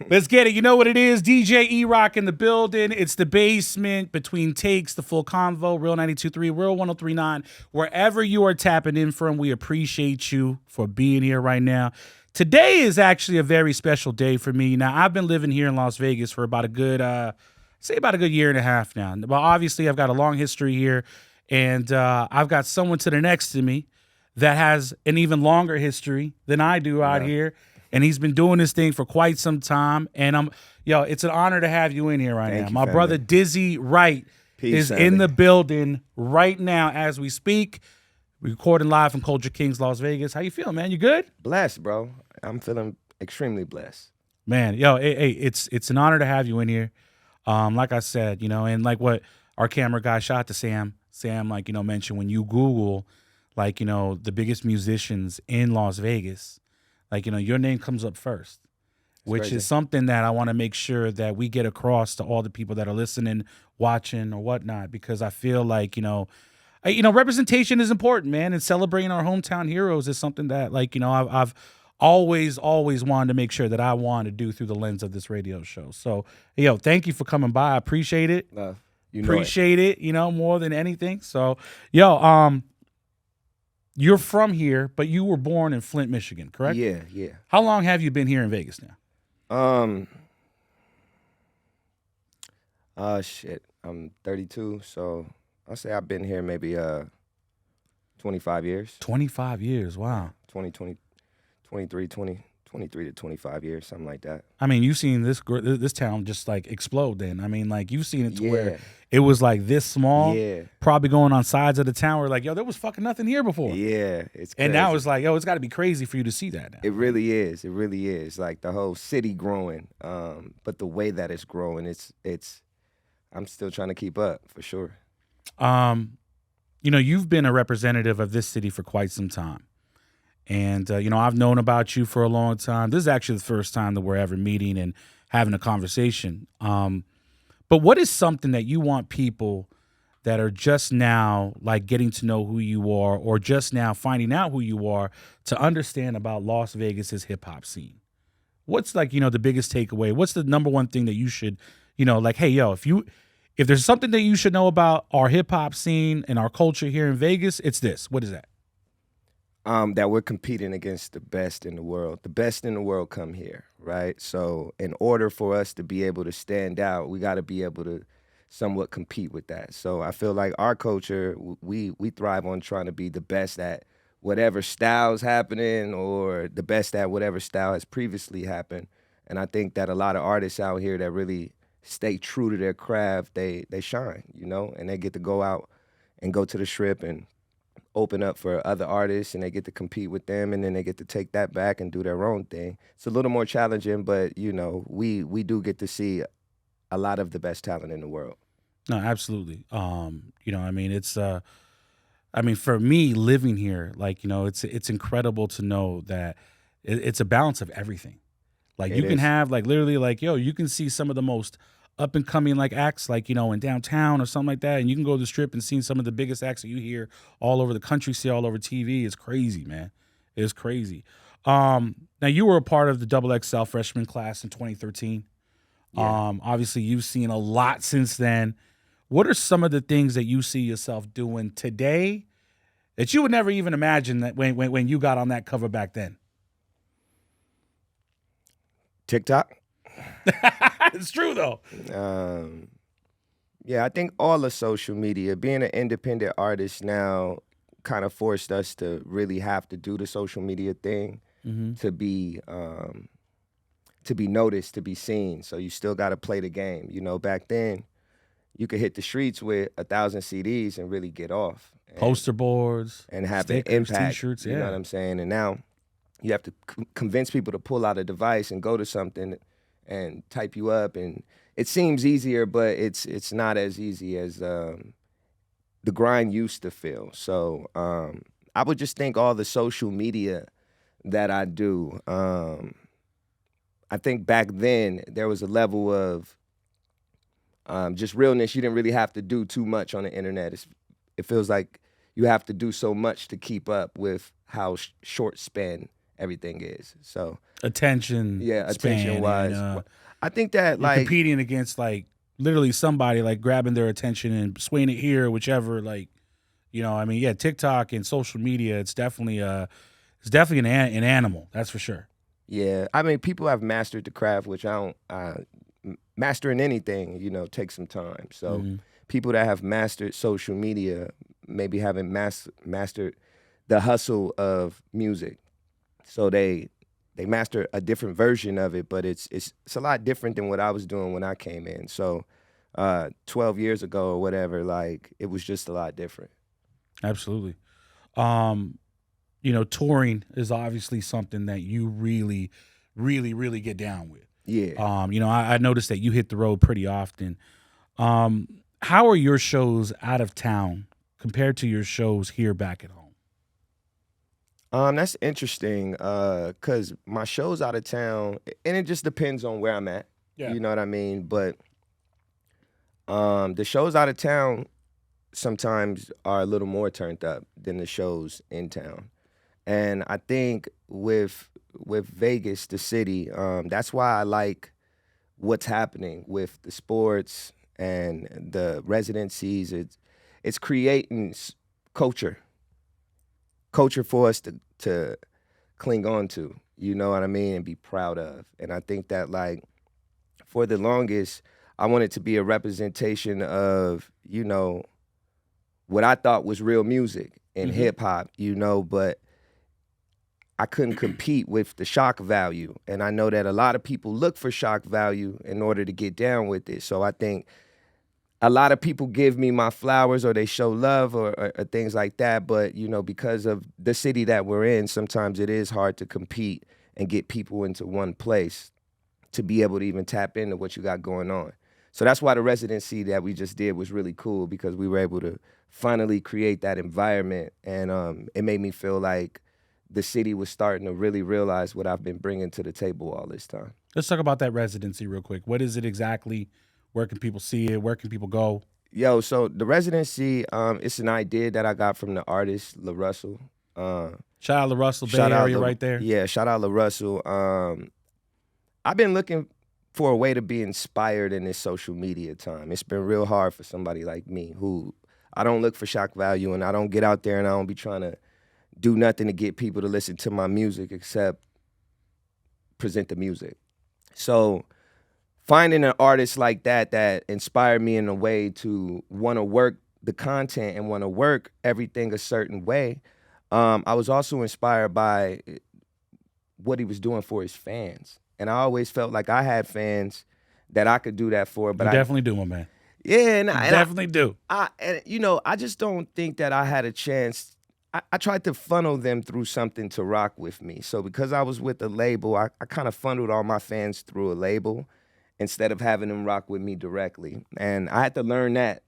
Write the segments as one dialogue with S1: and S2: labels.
S1: Let's get it. You know what it is? DJ E-Rock in the building. It's the basement between takes, the full convo, Real 92.3, Real 103.9. Wherever you are tapping in from, we appreciate you for being here right now. Today is actually a very special day for me. Now, I've been living here in Las Vegas for about a good, about a good year and a half now. Well, obviously, I've got a long history here, and I've got someone to the next to me that has an even longer history than I do out here. And he's been doing this thing for quite some time. And it's an honor to have you in here right now.
S2: you,
S1: My
S2: family.
S1: brother Dizzy Wright
S2: Peace,
S1: is in
S2: family.
S1: the building right now as we speak. Recording live from Culture Kings, Las Vegas. How you feeling, man? You good?
S2: Blessed, bro. I'm feeling extremely blessed.
S1: Man, it's an honor to have you in here. Like I said, and like what our camera guy, shout out to Sam. Sam, mentioned when you Google, the biggest musicians in Las Vegas, your name comes up first, which
S2: crazy.
S1: is something that I want to make sure that we get across to all the people that are listening, watching, or whatnot, because I feel like, representation is important, man, and celebrating our hometown heroes is something that, I've always wanted to make sure that I want to do through the lens of this radio show. So, thank you for coming by. I appreciate it. Appreciate it, more than anything. So, you're from here, but you were born in Flint, Michigan, correct?
S2: Yeah.
S1: How long have you been here in Vegas now?
S2: Shit. I'm 32, so I'll say I've been here maybe 25 years.
S1: 25 years, wow.
S2: 23 to 25 years, something like that.
S1: I mean, you've seen this town just like explode then. I mean, like you've seen it to
S2: Yeah.
S1: where it was like this small,
S2: Yeah.
S1: probably going on sides of the town where like, there was fucking nothing here before.
S2: Yeah, it's crazy.
S1: And now it's like, it's got to be crazy for you to see that now.
S2: It really is. It really is. Like the whole city growing, but the way that it's growing, it's. I'm still trying to keep up for sure.
S1: You've been a representative of this city for quite some time. And, I've known about you for a long time. This is actually the first time that we're ever meeting and having a conversation. But what is something that you want people that are just now like getting to know who you are or just now finding out who you are to understand about Las Vegas's hip hop scene? What's the biggest takeaway? What's the number one thing that you should, hey, if there's something that you should know about our hip hop scene and our culture here in Vegas, it's this. What is that?
S2: That we're competing against the best in the world. The best in the world come here, right? So in order for us to be able to stand out, we got to be able to somewhat compete with that. So I feel like our culture, we thrive on trying to be the best at whatever style's happening or the best at whatever style has previously happened. And I think that a lot of artists out here that really stay true to their craft, they shine, and they get to go out and go to the Strip and open up for other artists, and they get to compete with them, and then they get to take that back and do their own thing. It's a little more challenging, but we do get to see a lot of the best talent in the world.
S1: No, absolutely. It's for me living here, it's incredible to know that it's a balance of everything. Like you can have literally you can see some of the most up and coming acts in downtown or something like that, and you can go to the Strip and see some of the biggest acts that you hear all over the country, see all over TV. It's crazy, man. It's crazy. Now you were a part of the XXL freshman class in 2013.
S2: Yeah.
S1: Obviously you've seen a lot since then. What are some of the things that you see yourself doing today that you would never even imagine that when you got on that cover back then?
S2: TikTok.
S1: It's true though.
S2: Yeah, I think all of social media, being an independent artist now, kind of forced us to really have to do the social media thing to be noticed, to be seen. So you still got to play the game. Back then, you could hit the streets with 1,000 CDs and really get off.
S1: Poster boards
S2: and have
S1: stickers,
S2: an impact.
S1: T-shirts,
S2: you know what I'm saying? And now you have to convince people to pull out a device and go to something and type you up, and it seems easier, but it's not as easy as the grind used to feel. So I would just think all the social media that I do, I think back then there was a level of just realness. You didn't really have to do too much on the internet. It feels like you have to do so much to keep up with how short span everything is. So
S1: Attention
S2: yeah, attention
S1: span and
S2: wise, I think that
S1: you're
S2: like
S1: competing against like literally somebody like grabbing their attention and swaying it here, whichever. Like, I mean, yeah, TikTok and social media, it's definitely an animal. That's for sure.
S2: yeah, I mean people have mastered the craft, which I don't. Mastering anything, takes some time. So
S1: Hmm.
S2: people that have mastered social media maybe haven't mastered the hustle of music. So they master a different version of it, but it's a lot different than what I was doing when I came in. So 12 years ago or whatever, like it was just a lot different.
S1: Absolutely. Um, touring is obviously something that you really, really, really get down with.
S2: Yeah.
S1: I noticed that you hit the road pretty often. Um, how are your shows out of town compared to your shows here back at home?
S2: That's interesting. Cause my show's out of town, and it just depends on where I'm at.
S1: Yeah.
S2: You know what I mean? But the shows out of town sometimes are a little more turned up than the shows in town. And I think with Vegas, the city, that's why I like what's happening with the sports and the residencies. It's creating culture, culture for us to cling on to. You know what I mean, and be proud of. And I think that like for the longest, I wanted to be a representation of what I thought was real music and
S1: Hmm.
S2: hip hop. But I couldn't compete with the shock value. And I know that a lot of people look for shock value in order to get down with it. So I think a lot of people give me my flowers or they show love or things like that. But, because of the city that we're in, sometimes it is hard to compete and get people into one place to be able to even tap into what you got going on. So that's why the residency that we just did was really cool because we were able to finally create that environment. And it made me feel like the city was starting to really realize what I've been bringing to the table all this time.
S1: Let's talk about that residency real quick. What is it exactly? Where can people see it? Where can people go?
S2: Yo, so the residency, it's an idea that I got from the artist La Russell. Uh,
S1: Shout out to Russell, Bay
S2: shout out,
S1: Area, right there.
S2: yeah, shout out La Russell. I've been looking for a way to be inspired in this social media time. It's been real hard for somebody like me who I don't look for shock value and I don't get out there and I don't be trying to do nothing to get people to listen to my music except present the music. So finding an artist like that inspired me in a way to want to work the content and want to work everything a certain way. I was also inspired by what he was doing for his fans, and I always felt like I had fans that I could do that for. But
S1: You definitely do, my man.
S2: yeah,
S1: You definitely do.
S2: I just don't think that I had a chance. I tried to funnel them through something to rock with me. So because I was with a label, I kind of funneled all my fans through a label instead of having them rock with me directly. And I had to learn that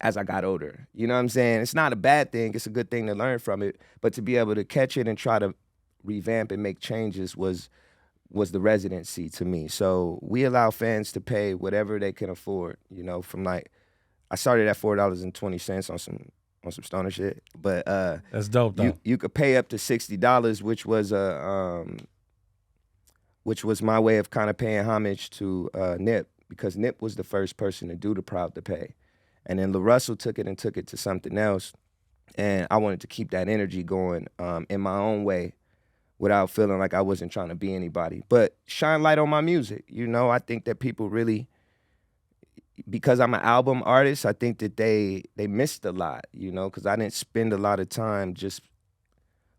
S2: as I got older. You know what I'm saying? It's not a bad thing. It's a good thing to learn from it. But to be able to catch it and try to revamp and make changes was the residency to me. So we allow fans to pay whatever they can afford, from like I started at $4.20 on some stoner shit. But
S1: That's dope, though.
S2: you could pay up to $60, which was my way of kind of paying homage to Nip, because Nip was the first person to do the Proud to Pay. And then La Russell took it and took it to something else. And I wanted to keep that energy going in my own way without feeling like I wasn't trying to be anybody. But shine light on my music. I think that people really, because I'm an album artist, I think that they missed a lot, because I didn't spend a lot of time just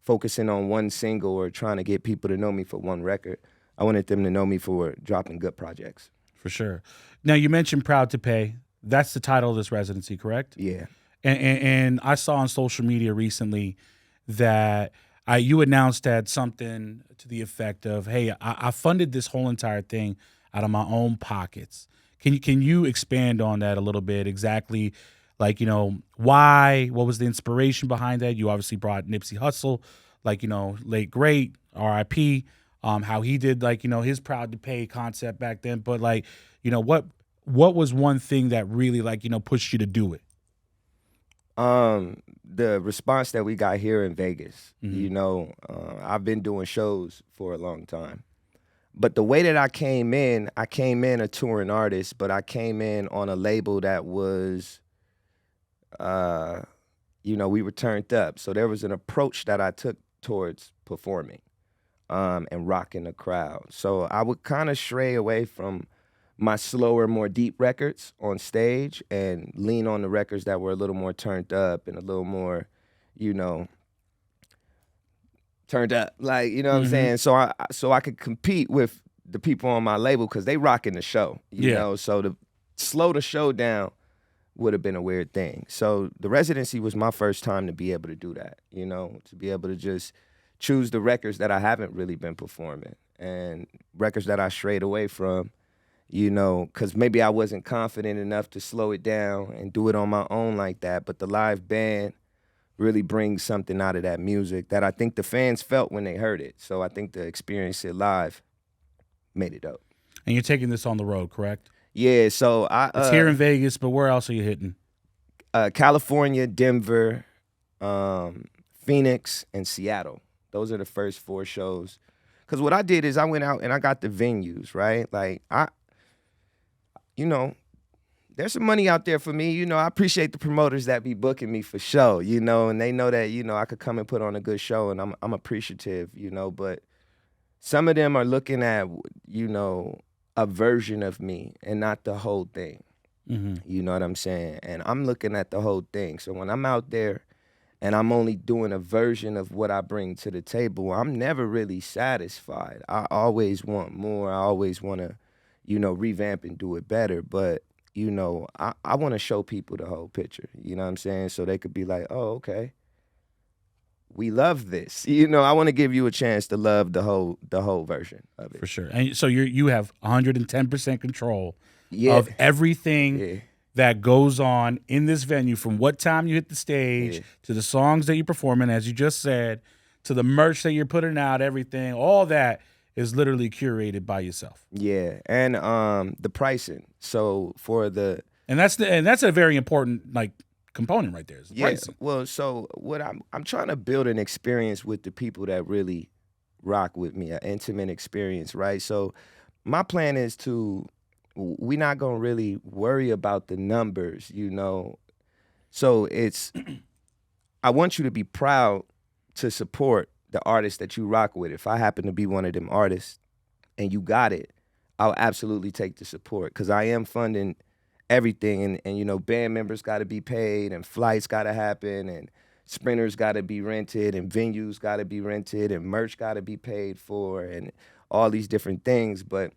S2: focusing on one single or trying to get people to know me for one record. I wanted them to know me for dropping good projects.
S1: For sure. Now, you mentioned Proud to Pay. That's the title of this residency, correct?
S2: Yeah.
S1: And I saw on social media recently that you announced that something to the effect of, "Hey, I funded this whole entire thing out of my own pockets." Can you expand on that a little bit? Exactly, like why? What was the inspiration behind that? You obviously brought Nipsey Hussle, like late great R.I.P. How he did his Proud to Pay concept back then, but what was one thing that really pushed you to do it?
S2: the response that we got here in Vegas.
S1: Mm-hmm.
S2: You know, I've been doing shows for a long time. But the way that I came in a touring artist, but I came in on a label that was, you know, we were turned up. So there was an approach that I took towards performing and rocking the crowd. So I would kind of stray away from my slower, more deep records on stage and lean on the records that were a little more turned up and a little more, you know, turned up, like, you know what I'm saying? So I could compete with the people on my label because they rocking the show, you know? So to slow the show down would have been a weird thing. So the residency was my first time to be able to do that, you know, to be able to just choose the records that I haven't really been performing and records that I strayed away from, you know, because maybe I wasn't confident enough to slow it down and do it on my own like that. But the live band really brings something out of that music that I think the fans felt when they heard it. So I think the experience it live made it dope.
S1: And you're taking this on the road, correct?
S2: Yeah, so
S1: It's here in Vegas, but where else are you hitting?
S2: California, Denver, Phoenix, and Seattle. Those are the first 4 shows. Because what I did is I went out and I got the venues, right? Like, you know, there's some money out there for me. You know, I appreciate the promoters that be booking me for show, you know, and they know that, you know, I could come and put on a good show, and I'm appreciative, you know, but some of them are looking at, you know, a version of me and not the whole thing.
S1: Mm-hmm.
S2: You know what I'm saying? And I'm looking at the whole thing. So when I'm out there and I'm only doing a version of what I bring to the table, I'm never really satisfied. I always want more. I always want to, you know, revamp and do it better. But, you know, I want to show people the whole picture. You know what I'm saying? So they could be like, oh, okay, we love this. You know, I want to give you a chance to love the whole version of it.
S1: For sure. And so you have 110% control
S2: Yeah.
S1: of everything
S2: Yeah.
S1: that goes on in this venue, from what time you hit the stage to the songs that you're performing, as you just said, to the merch that you're putting out, everything, all that is literally curated by yourself.
S2: Yeah. And the pricing. So for the
S1: And that's a very important component right there. Is the pricing.
S2: Well, so what I'm trying to build an experience with the people that really rock with me, an intimate experience, right? So my plan is we're not gonna really worry about the numbers, you know. So it's I want you to be proud to support the artists that you rock with. If I happen to be one of them artists and you got it, I'll absolutely take the support because I am funding everything, and you know, band members got to be paid, and flights got to happen, and sprinters got to be rented, and venues got to be rented, and merch got to be paid for, and all these different things. But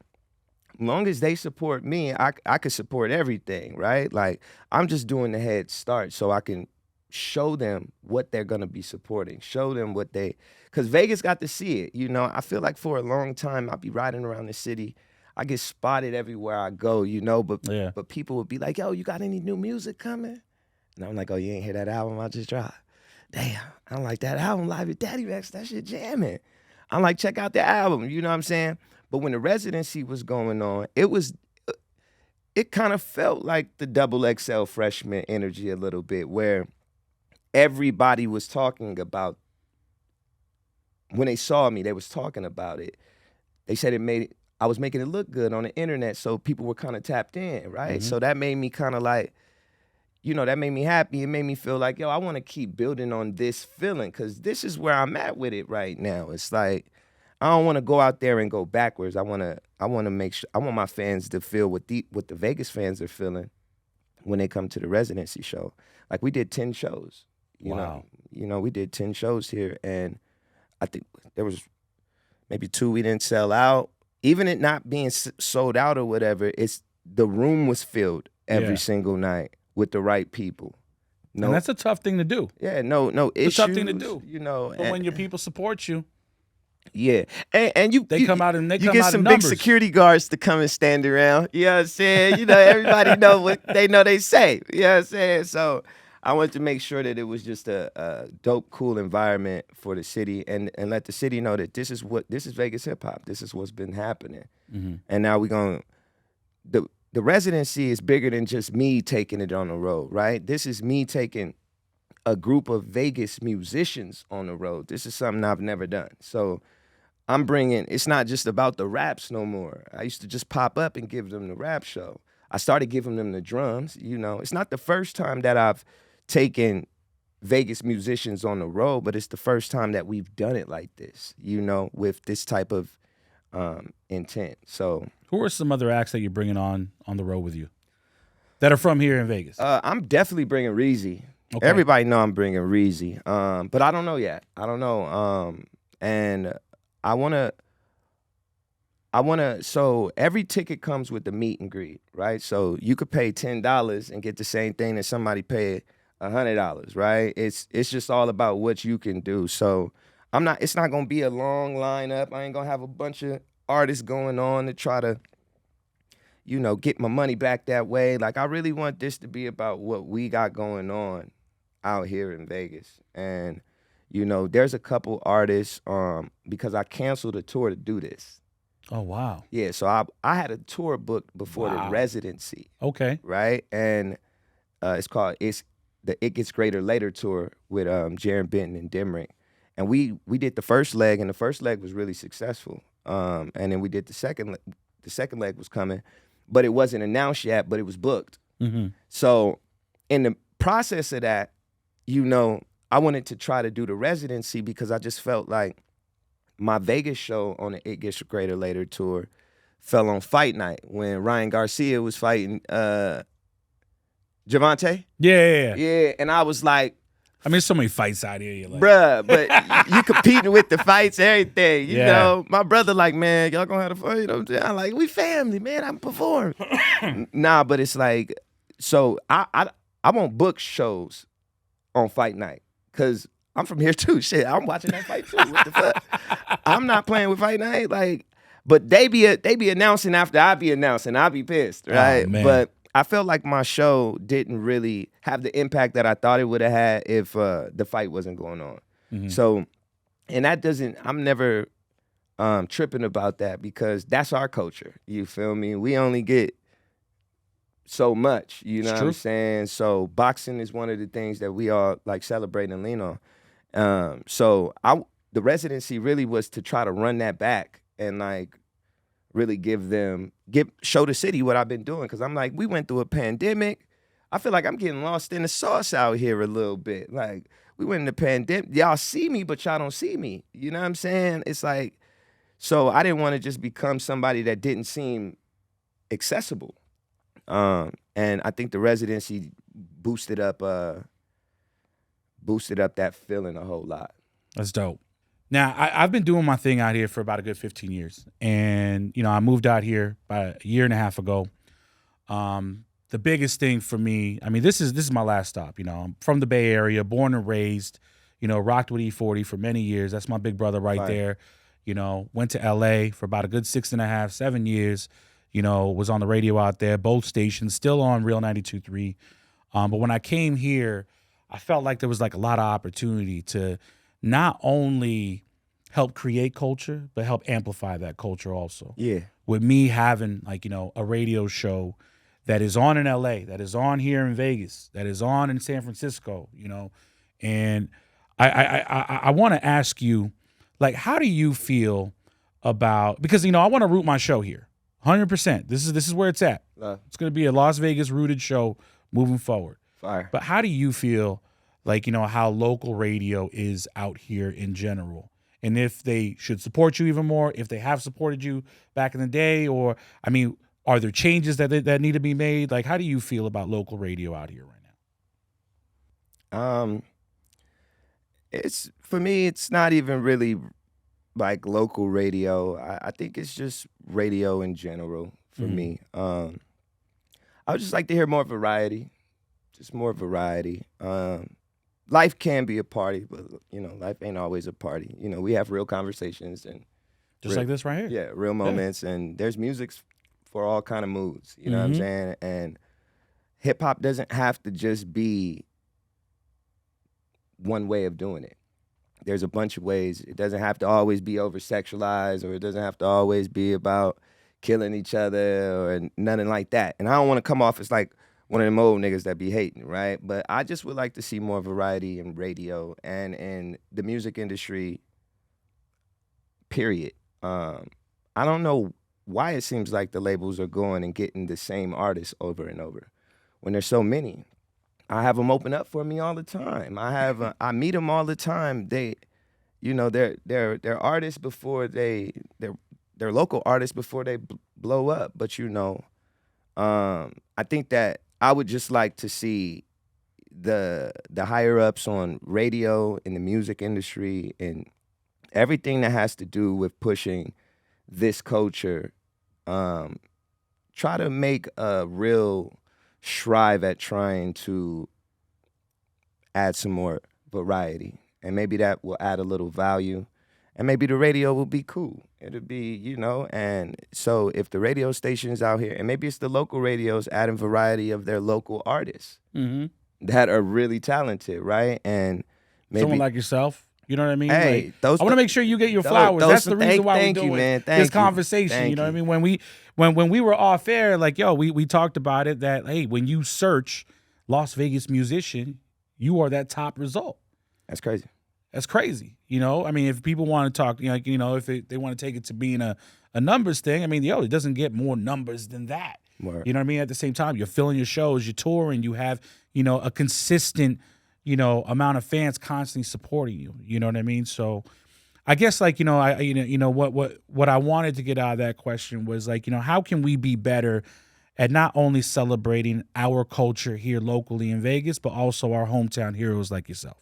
S2: as long as they support me, I could support everything, right? Like, I'm just doing the head start so I can show them what they're gonna be supporting, show them what because Vegas got to see it. You know, I feel like for a long time I'll be riding around the city. I get spotted everywhere I go, you know, but people would be like, yo, you got any new music coming? And I'm like, oh, you ain't hear that album I just dropped? Damn, I don't like that album, Live at Daddy Rex, that shit jamming. I'm like, check out the album, you know what I'm saying? But when the residency was going on, it kind of felt like the Double XL freshman energy a little bit, where everybody was talking about, when they saw me, they was talking about it. They said I was making it look good on the internet, so people were kind of tapped in, right?
S1: Mm-hmm.
S2: So that made me kind of like, you know, that made me happy. It made me feel like, yo, I want to keep building on this feeling because this is where I'm at with it right now. It's like, I don't want to go out there and go backwards. I want to make sure, I want my fans to feel what the Vegas fans are feeling when they come to the residency show. Like, we did 10 shows, you know, we did 10 shows here, and I think there was maybe 2 we didn't sell out. Even it not being sold out or whatever, the room was filled every single night with the right people.
S1: No, and that's a tough thing to do.
S2: Yeah, no issues.
S1: It's a tough thing to do,
S2: you know.
S1: But when your people support you,
S2: yeah, and
S1: they come out and they come out in numbers.
S2: You get some big security guards to come and stand around. You know what I'm saying? You know, everybody know what they say. You know what I'm saying? So I wanted to make sure that it was just a dope, cool environment for the city, and let the city know that this is Vegas hip hop. This is what's been happening. Mm-hmm. And now the residency is bigger than just me taking it on the road, right? This is me taking a group of Vegas musicians on the road. This is something I've never done. So I'm bringing, it's not just about the raps no more. I used to just pop up and give them the rap show. I started giving them the drums, you know. It's not the first time that I've taken Vegas musicians on the road, but it's the first time that we've done it like this, you know, with this type of intent. So
S1: Who are some other acts that you're bringing on the road with you that are from here in Vegas?
S2: I'm definitely bringing Reezy.
S1: Okay.
S2: Everybody know I'm bringing Reezy, but I don't know yet. I don't know, and I wanna. So every ticket comes with the meet and greet, right? So you could pay $10 and get the same thing that somebody paid $100, right? It's just all about what you can do. So it's not gonna be a long lineup. I ain't gonna have a bunch of artists going on to try to, you know, get my money back that way. Like, I really want this to be about what we got going on out here in Vegas. And, you know, there's a couple artists, because I canceled a tour to do this.
S1: Oh, wow.
S2: Yeah, so I had a tour booked before the residency,
S1: Okay.
S2: right? And it's called the It Gets Greater Later tour with Jaron Benton and Demrick. And we did the first leg, and the first leg was really successful. And then we did the second leg was coming, but it wasn't announced yet, but it was booked.
S1: Mm-hmm.
S2: So in the process of that, you know, I wanted to try to do the residency because I just felt like my Vegas show on the It Gets Greater Later tour fell on fight night when Ryan Garcia was fighting Javante.
S1: Yeah.
S2: Yeah, and I was like,
S1: I mean, there's so many fights out here. You're like,
S2: bruh, but you competing with the fights, everything. You
S1: Yeah.
S2: know, my brother like, man, y'all gonna have to fight. You know what I'm saying? I'm like, we family, man. I'm performing. Nah, but it's like, so I won't book shows on fight night because I'm from here too. Shit, I'm watching that fight too. What the fuck? I'm not playing with fight night. Like, but they be announcing after I be announcing. I be pissed, right?
S1: man.
S2: But I felt like my show didn't really have the impact that I thought it would have had if the fight wasn't going on.
S1: Mm-hmm.
S2: So, and that doesn't, I'm never tripping about that because that's our culture. You feel me? We only get so much, you know
S1: It's
S2: what
S1: true.
S2: I'm saying? So boxing is one of the things that we all like celebrate and lean on. So the residency really was to try to run that back and like really show the city what I've been doing. Cause I'm like, we went through a pandemic. I feel like I'm getting lost in the sauce out here a little bit. Like, we went in the pandemic. Y'all see me, but y'all don't see me. You know what I'm saying? It's like, so I didn't want to just become somebody that didn't seem accessible. And I think the residency boosted up that feeling a whole lot.
S1: That's dope. Now, I've been doing my thing out here for about a good 15 years. And, you know, I moved out here about a year and a half ago. The biggest thing for me, I mean, this is my last stop. You know, I'm from the Bay Area, born and raised, you know, rocked with E40 for many years. That's my big brother right there. You know, went to LA for about a good 6.5, 7 years. You know, was on the radio out there, both stations, still on Real 92.3. But when I came here, I felt like there was like a lot of opportunity to not only help create culture, but help amplify that culture also.
S2: Yeah.
S1: With me having like, you know, a radio show that is on in LA, that is on here in Vegas, that is on in San Francisco, you know. And I want to ask you, like, how do you feel about, because, you know, I want to root my show here. 100%. This is where it's at. It's going to be a Las Vegas rooted show moving forward.
S2: Fire.
S1: But how do you feel like, you know, how local radio is out here in general? And if they should support you even more, if they have supported you back in the day, or, I mean, are there changes that need to be made? Like, how do you feel about local radio out here right now?
S2: It's, for me, it's not even really like local radio. I think it's just radio in general for me. I would just like to hear more variety, just more variety. Life can be a party, but, you know, life ain't always a party. You know, we have real conversations and
S1: Just like this right here.
S2: yeah, real moments, and there's music for all kind of moods. You know what I'm saying? And hip hop doesn't have to just be one way of doing it. There's a bunch of ways. It doesn't have to always be over sexualized, or it doesn't have to always be about killing each other or nothing like that. And I don't want to come off as like one of them old niggas that be hating, right? But I just would like to see more variety in radio and in the music industry, period. I don't know why it seems like the labels are going and getting the same artists over and over when there's so many. I have them open up for me all the time. I meet them all the time. They're artists before they're local artists before they blow up. But I think that I would just like to see the higher ups on radio in the music industry and everything that has to do with pushing this culture, try to make a real strive at trying to add some more variety. And maybe that will add a little value. And maybe the radio will be cool. It'll be, and so if the radio stations out here, and maybe it's the local radios adding variety of their local artists that are really talented, right? And maybe
S1: someone like yourself. You know what I mean?
S2: Hey,
S1: I want to make sure you get your flowers. That's the reason why we're doing this conversation. You know what I mean? When we were off air, we talked about it that, hey, when you search Las Vegas musician, you are that top result.
S2: That's crazy.
S1: That's crazy. I mean, if people want to talk, if they want to take it to being a numbers thing, I mean, it doesn't get more numbers than that.
S2: Word.
S1: You know what I mean? At the same time, you're filling your shows, you're touring, you have, a consistent amount of fans constantly supporting you. You know what I mean? So I guess what I wanted to get out of that question was how can we be better at not only celebrating our culture here locally in Vegas, but also our hometown heroes like yourself?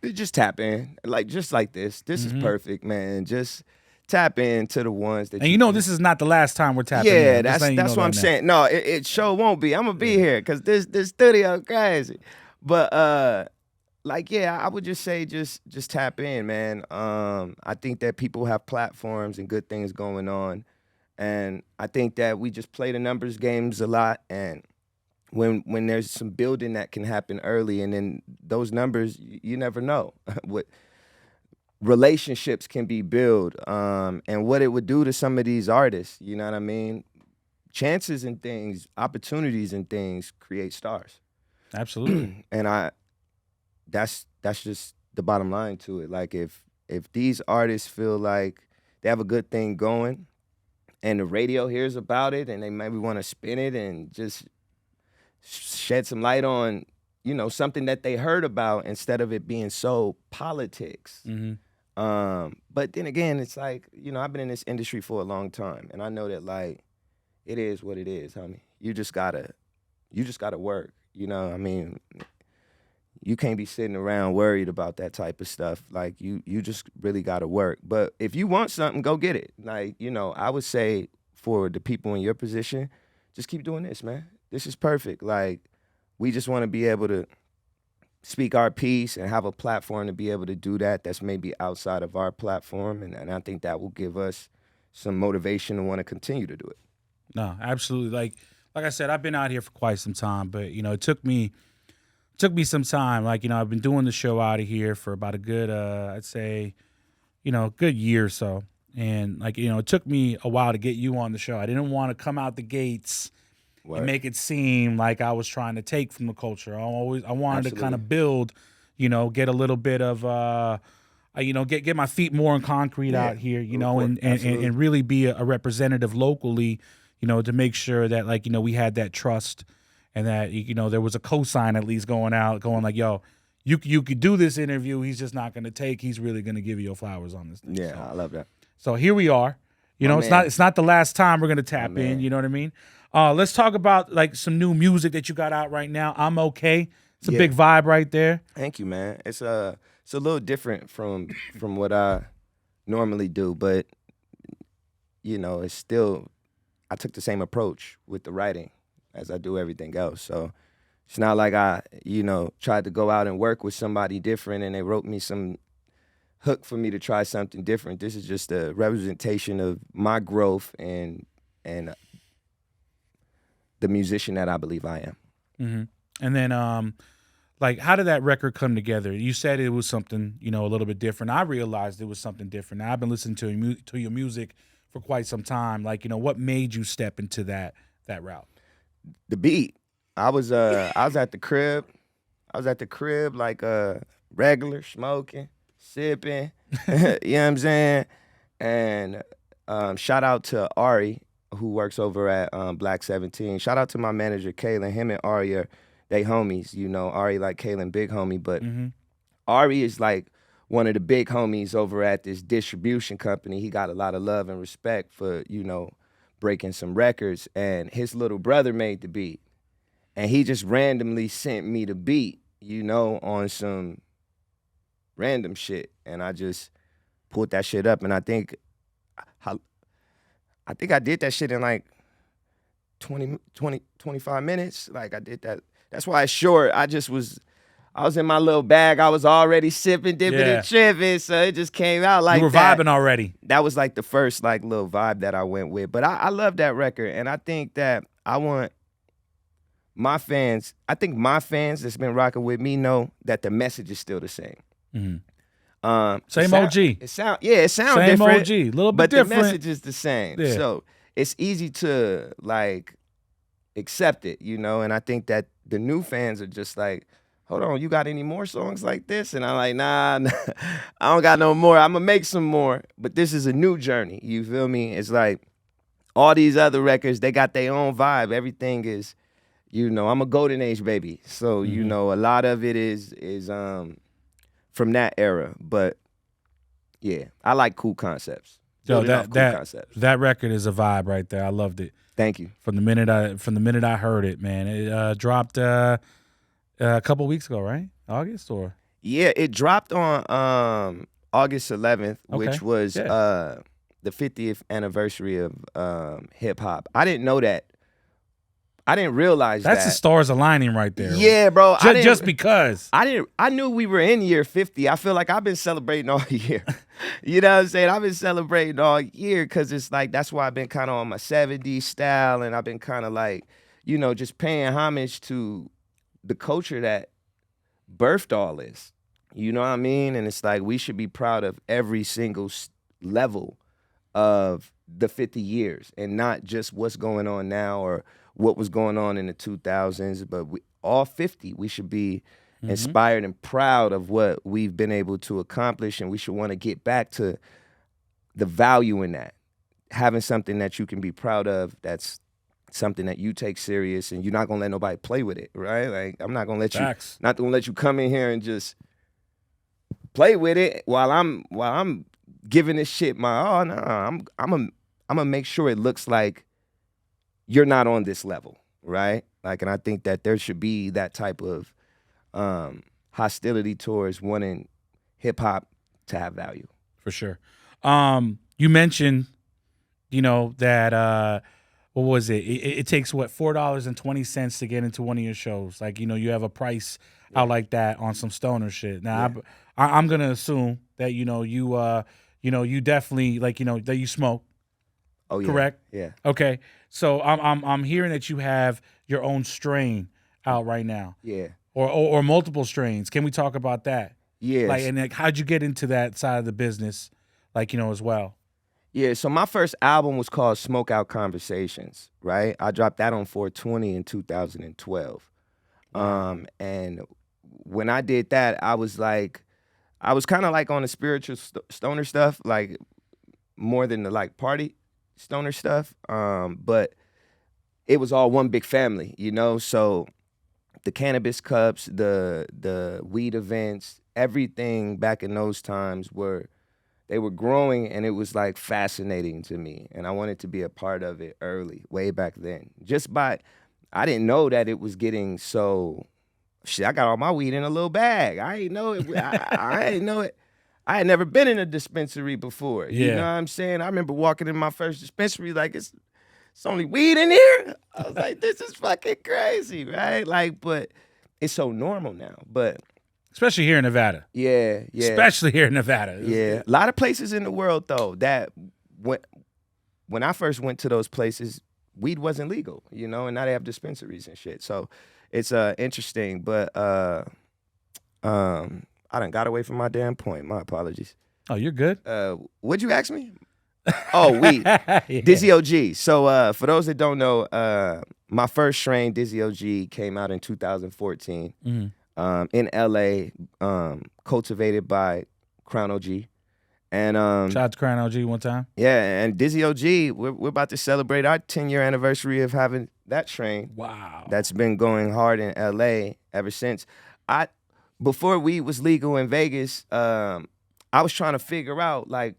S2: Just tap in. Just like this. This is perfect, man. Just tap into the ones that
S1: this is not the last time we're tapping in.
S2: Yeah, that's what I'm saying. No, it sure won't be. I'm gonna be here because this studio crazy. But I would just say just tap in, man. I think that people have platforms and good things going on. And I think that we just play the numbers games a lot. And when there's some building that can happen early, and then those numbers, you never know what relationships can be built, and what it would do to some of these artists. You know what I mean? Chances and things, opportunities and things create stars.
S1: Absolutely.
S2: And that's just the bottom line to it. Like if these artists feel like they have a good thing going, and the radio hears about it, and they maybe want to spin it and just shed some light on, something that they heard about instead of it being so politics.
S1: Mm-hmm.
S2: But then again, it's like, I've been in this industry for a long time, and I know that it is what it is, homie. You just gotta work. I mean, you can't be sitting around worried about that type of stuff. You just really gotta work. But if you want something, go get it. I would say for the people in your position, just keep doing this, man. This is perfect. We just want to be able to speak our piece and have a platform to be able to do that that's maybe outside of our platform. And I think that will give us some motivation to want to continue to do it.
S1: No, absolutely. Like I said, I've been out here for quite some time, but it took me some time. I've been doing the show out of here for about a good I'd say, good year or so. And it took me a while to get you on the show. I didn't want to come out the gates and make it seem like I was trying to take from the culture. I wanted to kind of build, get a little bit of get my feet more in concrete out here, and really be a representative locally, to make sure that we had that trust and that there was a cosign at least going yo, you could do this interview. He's just not going to take. He's really going to give you your flowers on this thing.
S2: Yeah, so, I love that.
S1: So here we are. It's not the last time we're going to tap in. You know what I mean? Let's talk about some new music that you got out right now. I'm Okay. It's a big vibe right there.
S2: Thank you, man. It's a little different from what I normally do, but it's still, I took the same approach with the writing as I do everything else. So it's not like I, tried to go out and work with somebody different and they wrote me some hook for me to try something different. This is just a representation of my growth and the musician that I believe I am.
S1: Mm-hmm. And then, how did that record come together? You said it was something, a little bit different. I realized it was something different. Now, I've been listening to your music for quite some time. What made you step into that that route?
S2: The beat. I was at the crib. I was at the crib like regular, smoking, sipping. You know what I'm saying? And shout out to Ari, who works over at Black 17. Shout out to my manager, Kaylin. Him and Ari are they homies. You know, Ari like Kaylin, big homie, but Ari is like one of the big homies over at this distribution company. He got a lot of love and respect for, you know, breaking some records. And his little brother made the beat. And he just randomly sent me the beat, you know, on some random shit. And I just pulled that shit up. And I think I did that shit in like 25 minutes. Like I did that. That's why it's short. I was in my little bag. I was already sipping, dipping, and tripping. So it just came out like that.
S1: You were vibing already.
S2: That was like the first like little vibe that I went with. But I love that record. And I think that I want my fans that's been rocking with me know that the message is still the same.
S1: Same OG.
S2: It sound different.
S1: Same OG, a little bit
S2: but
S1: different.
S2: But the message is the same.
S1: Yeah.
S2: So it's easy to like accept it, you know. And I think that the new fans are just like, hold on, you got any more songs like this? And I'm like, nah, I don't got no more. I'm gonna make some more. But this is a new journey. You feel me? It's like all these other records, they got their own vibe. Everything is, you know, I'm a golden age baby. So, you know, a lot of it is from that era. But yeah, I like cool concepts.
S1: Yo, that record is a vibe right there. I loved it.
S2: Thank you.
S1: From the minute I heard it, man. It dropped a couple weeks ago, right? August or?
S2: Yeah, it dropped on August 11th, which was the 50th anniversary of hip hop. I didn't know that. I didn't realize
S1: that's
S2: that.
S1: the stars aligning right there.
S2: Yeah, bro.
S1: Just because.
S2: I knew we were in year 50. I feel like I've been celebrating all year. You know what I'm saying? I've been celebrating all year because it's like, that's why I've been kind of on my 70s style, and I've been kind of like, you know, just paying homage to the culture that birthed all this. You know what I mean? And it's like, we should be proud of every single level of the 50 years and not just what's going on now or what was going on in the 2000s, but all 50, we should be inspired and proud of what we've been able to accomplish, and we should want to get back to the value in that. Having something that you can be proud of, that's something that you take serious, and you're not gonna let nobody play with it, right? Like, I'm not gonna let you come in here and just play with it while I'm giving this shit my I'm gonna make sure it looks like you're not on this level, right? Like, and I think that there should be that type of hostility towards wanting hip hop to have value.
S1: For sure. You mentioned, you know, that what was it? It takes what, $4.20 to get into one of your shows. Like, you know, you have a price out like that on some stoner shit. Now, I'm gonna assume that you definitely, like, you know, that you smoke.
S2: Oh yeah.
S1: Correct?
S2: Yeah.
S1: Okay. So I'm hearing that you have your own strain out right now.
S2: Yeah.
S1: Or multiple strains. Can we talk about that?
S2: Yeah.
S1: Like, and like, how'd you get into that side of the business, like, you know, as well?
S2: Yeah, so my first album was called Smoke Out Conversations, right? I dropped that on 420 in 2012. And when I did that, I was kind of like on the spiritual stoner stuff, like more than the like party stoner stuff. But it was all one big family, you know? So the cannabis cups, the weed events, everything back in those times they were growing, and it was like fascinating to me. And I wanted to be a part of it early, way back then. I didn't know that it was getting so, shit, I got all my weed in a little bag. I ain't know it. I ain't know it. I had never been in a dispensary before. You know what I'm saying? I remember walking in my first dispensary like, it's only weed in here? I was like, this is fucking crazy, right? Like, but it's so normal now. But
S1: especially here in Nevada.
S2: Yeah.
S1: Especially here in Nevada.
S2: Yeah. A lot of places in the world, though, that when I first went to those places, weed wasn't legal, you know, and now they have dispensaries and shit. So it's interesting, but I done got away from my damn point. My apologies.
S1: Oh, you're good.
S2: What'd you ask me? Oh, weed.
S1: Yeah.
S2: Dizzy OG. So for those that don't know, my first strain, Dizzy OG, came out in 2014 in LA, cultivated by Crown OG. And
S1: Shout out to Crown OG one time.
S2: yeah, and Dizzy OG, we're about to celebrate our 10-year anniversary of having that strain.
S1: Wow.
S2: That's been going hard in LA ever since. Before weed was legal in Vegas, I was trying to figure out, like,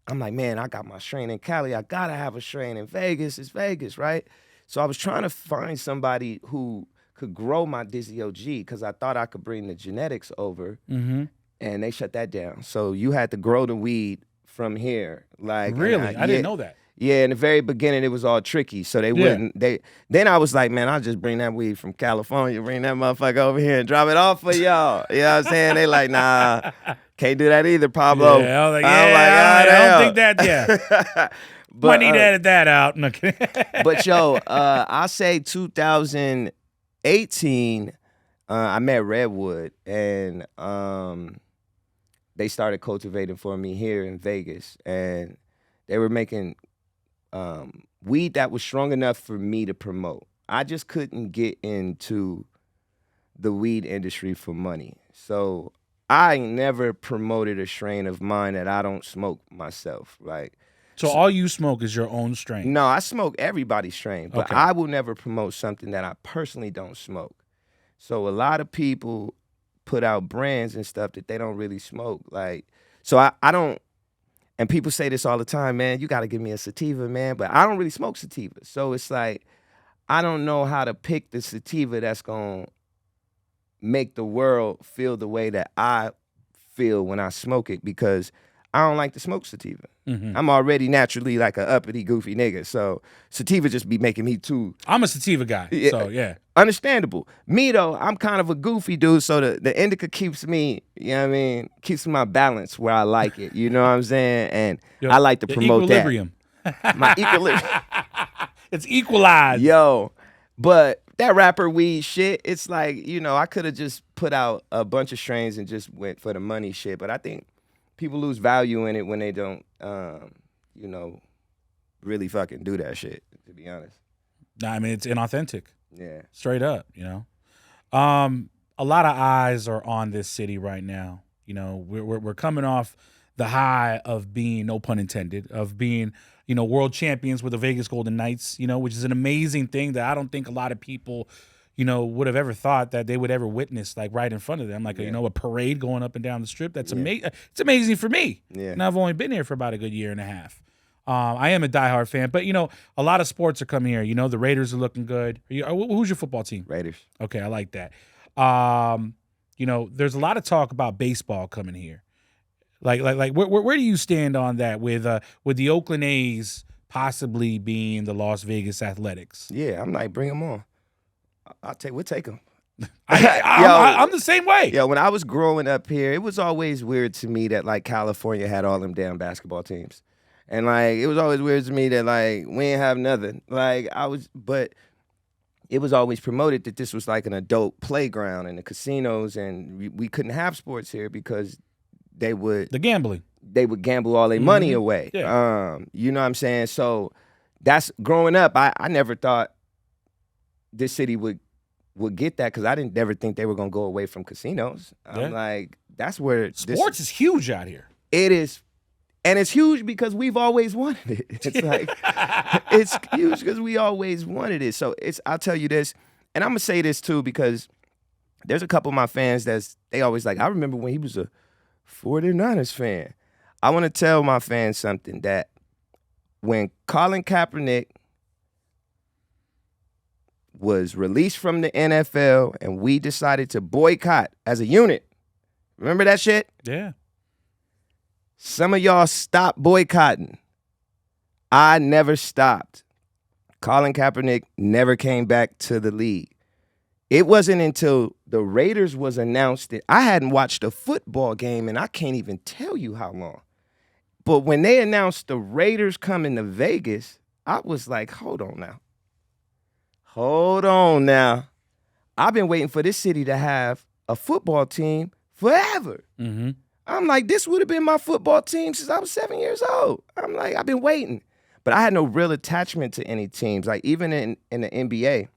S2: I'm like, man, I got my strain in Cali. I gotta have a strain in Vegas. It's Vegas, right? So I was trying to find somebody who could grow my Dizzy OG because I thought I could bring the genetics over, and they shut that down. So you had to grow the weed from here. Like,
S1: Really? I didn't know that.
S2: Yeah, in the very beginning, it was all tricky. So they wouldn't. Then I was like, man, I'll just bring that weed from California, bring that motherfucker over here and drop it off for y'all. You know what I'm saying? They like, nah, can't do that either, Pablo.
S1: Yeah, I was like,
S2: I
S1: don't think that. Yeah,
S2: but,
S1: might need to edit that out. No,
S2: but yo, I say 2018, I met Redwood, and they started cultivating for me here in Vegas, and they were making weed that was strong enough for me to promote. I just couldn't get into the weed industry for money. So I ain't never promoted a strain of mine that I don't smoke myself. Like,
S1: so all you smoke is your own strain?
S2: no, I smoke everybody's strain, but
S1: Okay.
S2: I will never promote something that I personally don't smoke. So a lot of people put out brands and stuff that they don't really smoke. Like, so I don't. And people say this all the time, man, you got to give me a sativa, man. But I don't really smoke sativa. So it's like, I don't know how to pick the sativa that's going to make the world feel the way that I feel when I smoke it, because I don't like to smoke sativa. I'm already naturally like a uppity, goofy nigga. So sativa just be making me too.
S1: I'm a sativa guy, so yeah.
S2: Understandable. Me, though, I'm kind of a goofy dude, so the indica keeps me, you know what I mean, keeps my balance where I like it, you know what I'm saying? And I like to promote
S1: equilibrium.
S2: that. My equilibrium.
S1: It's equalized.
S2: Yo, but that rapper weed shit, it's like, you know, I could have just put out a bunch of strains and just went for the money shit, but I think people lose value in it when they don't, you know, really fucking do that shit, to be honest.
S1: Nah, I mean, it's inauthentic.
S2: Yeah.
S1: Straight up, you know. A lot of eyes are on this city right now. You know, we're coming off the high of being, no pun intended, of being, you know, world champions with the Vegas Golden Knights, you know, which is an amazing thing that I don't think a lot of people, you know, would have ever thought that they would ever witness, like, right in front of them, like, you know, a parade going up and down the strip. That's amazing. It's amazing for me.
S2: Yeah.
S1: And I've only been here for about a good year and a half. I am a diehard fan, but, you know, a lot of sports are coming here. You know, the Raiders are looking good. Who's your football team?
S2: Raiders.
S1: Okay, I like that. You know, there's a lot of talk about baseball coming here. Like, where do you stand on that with the Oakland A's possibly being the Las Vegas Athletics?
S2: Yeah, I'm like, bring them on. We'll take them.
S1: I'm the same way.
S2: Yeah, when I was growing up here, it was always weird to me that, like, California had all them damn basketball teams. And, like, it was always weird to me that, like, we ain't have nothing. Like, but it was always promoted that this was like an adult playground and the casinos, and we couldn't have sports here because the gambling. They would gamble all their money away.
S1: Yeah.
S2: You know what I'm saying? So that's growing up. I never thought this city would get that, because I didn't never think they were gonna go away from casinos. I'm like, that's where
S1: sports is huge out here.
S2: It is. And it's huge because we've always wanted it. It's like, it's huge because we always wanted it. So I'll tell you this, and I'm gonna say this too, because there's a couple of my fans they always like, I remember when he was a 49ers fan. I want to tell my fans something, that when Colin Kaepernick was released from the NFL and we decided to boycott as a unit, remember that shit?
S1: Yeah.
S2: Some of y'all stopped boycotting. I never stopped. Colin Kaepernick never came back to the league. It wasn't until the Raiders was announced that I hadn't watched a football game, and I can't even tell you how long. But when they announced the Raiders coming to Vegas, I was like, hold on now. Hold on now. I've been waiting for this city to have a football team forever. I'm like, this would have been my football team since I was 7 years old. I'm like, I've been waiting. But I had no real attachment to any teams. Like, even in the NBA,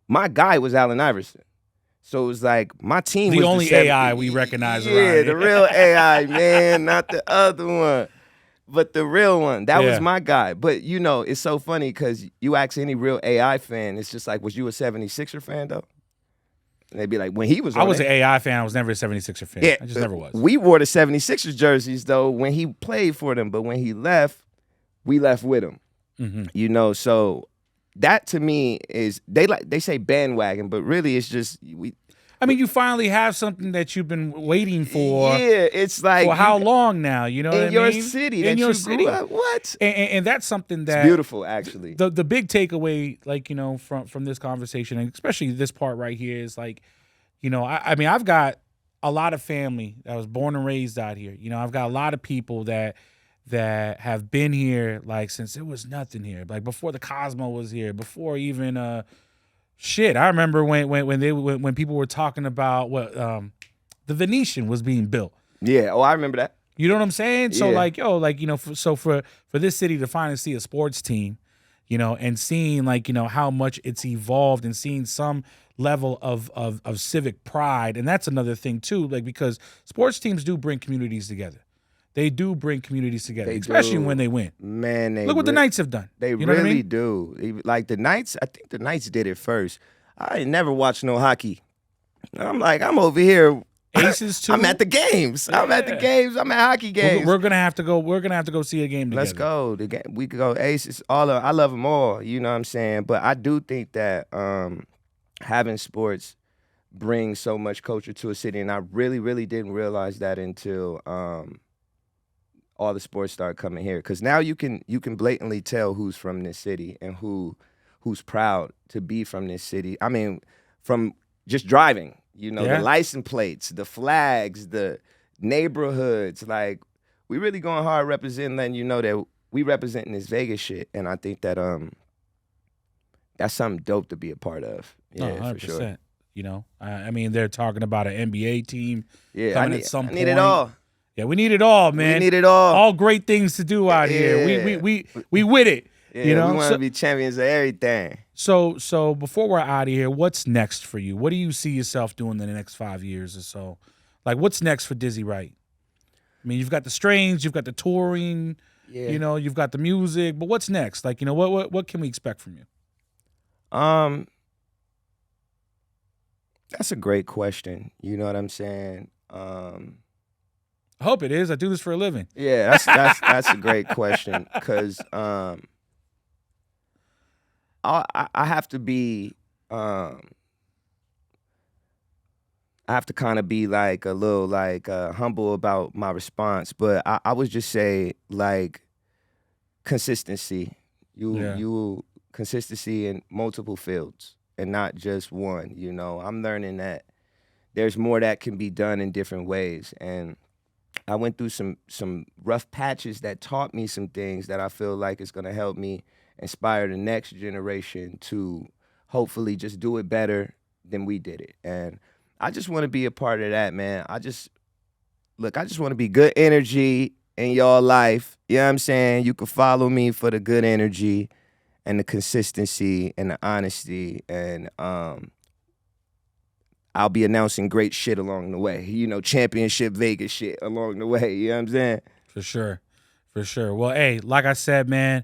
S2: my guy was Allen Iverson. So it was like, my team
S1: The
S2: was
S1: only
S2: the
S1: AI we recognize around
S2: Yeah,
S1: here.
S2: the real AI, man, not the other one. But the real one, that was my guy. But, it's so funny because you ask any real AI fan, it's just like, was you a 76er fan, though? And they'd be like, when he was on
S1: I was
S2: it.
S1: an AI fan. I was never a 76er fan.
S2: Yeah,
S1: I just never was.
S2: We wore the 76ers jerseys, though, when he played for them. But when he left, we left with him.
S1: Mm-hmm.
S2: So that to me is, they say bandwagon, but really it's just,
S1: I mean, you finally have something that you've been waiting for.
S2: Yeah, it's like,
S1: for how long now? You know what I mean?
S2: In your city,
S1: in
S2: that
S1: your
S2: you
S1: city.
S2: grew up. What?
S1: And that's something that
S2: It's beautiful, actually.
S1: The big takeaway, like, from this conversation, and especially this part right here, is like, I mean, I've got a lot of family that was born and raised out here. I've got a lot of people that have been here like since it was nothing here, like before the Cosmo was here, before even shit. I remember when people were talking about what the Venetian was being built.
S2: Yeah. Oh, I remember that.
S1: You know what I'm saying? So
S2: Yeah.
S1: For this city to finally see a sports team, and seeing how much it's evolved, and seeing some level of civic pride, and that's another thing too, like, because sports teams do bring communities together. They do bring communities together, especially when they win.
S2: Man,
S1: look what the Knights have done.
S2: They
S1: you know
S2: really
S1: what I mean?
S2: do. Like the Knights, I think the Knights did it first. I ain't never watched no hockey. I'm like, I'm over here.
S1: Aces too.
S2: I'm at the games. I'm at the games. I'm at hockey games.
S1: We're gonna have to go. We're gonna have to go see a game together.
S2: Let's go. The game. We could go Aces. I love them all. You know what I'm saying? But I do think that having sports brings so much culture to a city, and I really, really didn't realize that until all the sports started coming here. Because now you can blatantly tell who's from this city and who's proud to be from this city. I mean, from just driving. The license plates, the flags, the neighborhoods. Like, we really going hard representing, letting you know that we representing this Vegas shit. And I think that that's something dope to be a part of. Yeah,
S1: 100%.
S2: for sure.
S1: I mean, they're talking about an NBA team
S2: Yeah,
S1: coming at some point.
S2: I need it all.
S1: Yeah, we need it all, man.
S2: We need it all.
S1: All great things to do out here. We with it.
S2: Yeah, we want to be champions of everything.
S1: So before we're out of here, what's next for you? What do you see yourself doing in the next 5 years or so? Like, what's next for Dizzy Wright? I mean, you've got the Strange, you've got the touring, you've got the music, but what's next? Like, what can we expect from you?
S2: That's a great question. You know what I'm saying?
S1: I hope it is. I do this for a living.
S2: Yeah, that's a great question, because I have to be I have to kind of be like a little like humble about my response, but I would just say, like, consistency. You consistency in multiple fields and not just one. I'm learning that there's more that can be done in different ways, and I went through some rough patches that taught me some things that I feel like is going to help me inspire the next generation to hopefully just do it better than we did it. And I just want to be a part of that, man. I just want to be good energy in your life. You know what I'm saying? You can follow me for the good energy and the consistency and the honesty, and I'll be announcing great shit along the way. Championship Vegas shit along the way. You know what I'm saying? For
S1: sure. Well, hey, like I said, man,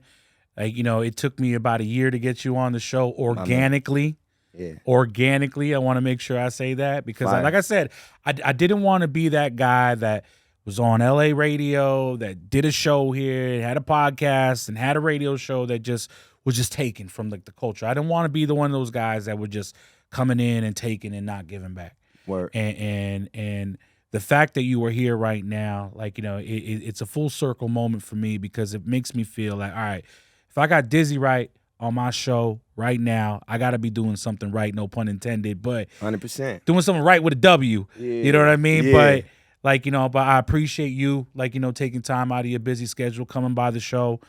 S1: it took me about a year to get you on the show organically.
S2: Yeah.
S1: Organically, I want to make sure I say that, because, like I said, I didn't want to be that guy that was on LA radio, that did a show here, had a podcast, and had a radio show that just was just taken from the culture. I didn't want to be the one of those guys that would just coming in and taking and not giving back.
S2: Word.
S1: And the fact that you are here right now, it's a full circle moment for me, because it makes me feel like, all right, if I got Dizzy Wright on my show right now, I got to be doing something right, no pun intended, but
S2: 100%.
S1: doing something right with a W.
S2: Yeah.
S1: You know what I mean?
S2: Yeah.
S1: But I appreciate you, taking time out of your busy schedule, coming by the show.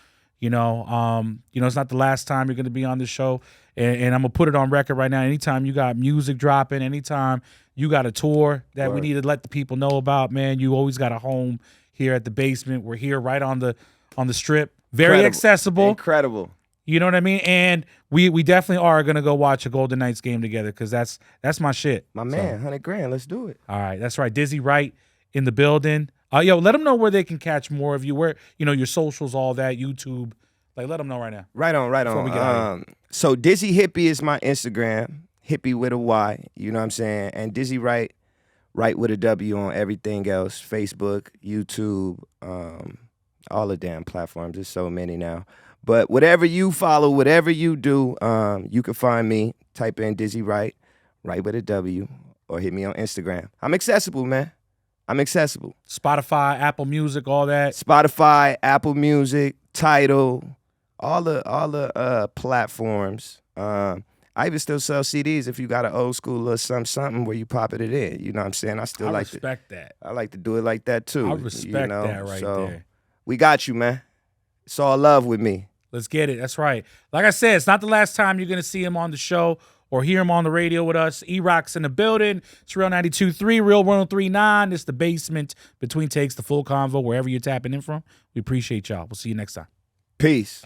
S1: It's not the last time you're going to be on the show. And I'm going to put it on record right now. Anytime you got music dropping, anytime You got a tour that we
S2: Word.
S1: need to let the people know about, man. You always got a home here at the basement. We're here right on the strip. Very
S2: Incredible.
S1: accessible.
S2: Incredible.
S1: You know what I mean? And we definitely are gonna go watch a Golden Knights game together because that's my shit.
S2: My man, 100 grand. Let's do it.
S1: All right, that's right. Dizzy Wright in the building. Yo, let them know where they can catch more of you. Where your socials, all that, YouTube. Like, let them know right now.
S2: Right on, right
S1: Before we
S2: on.
S1: get out of
S2: So Dizzy Hippie is my Instagram. Hippie with a Y. You know what I'm saying? And Dizzy Wright, Wright with a W on everything else. Facebook, YouTube, all the damn platforms. There's so many now. But whatever you follow, whatever you do, you can find me. Type in Dizzy Wright, Wright with a W, or hit me on Instagram. I'm accessible, man. I'm accessible.
S1: Spotify, Apple Music, all that.
S2: Spotify, Apple Music, Tidal, all the platforms. I even still sell CDs if you got an old school or something where you popping it in. You know what I'm saying? I
S1: respect that.
S2: I like to do it like that too.
S1: I respect that right there.
S2: We got you, man. It's all love with me.
S1: Let's get it. That's right. Like I said, it's not the last time you're going to see him on the show or hear him on the radio with us. E-Rock's in the building. It's Real 92.3, Real 103.9. It's the basement between takes, the full convo, wherever you're tapping in from. We appreciate y'all. We'll see you next time.
S2: Peace.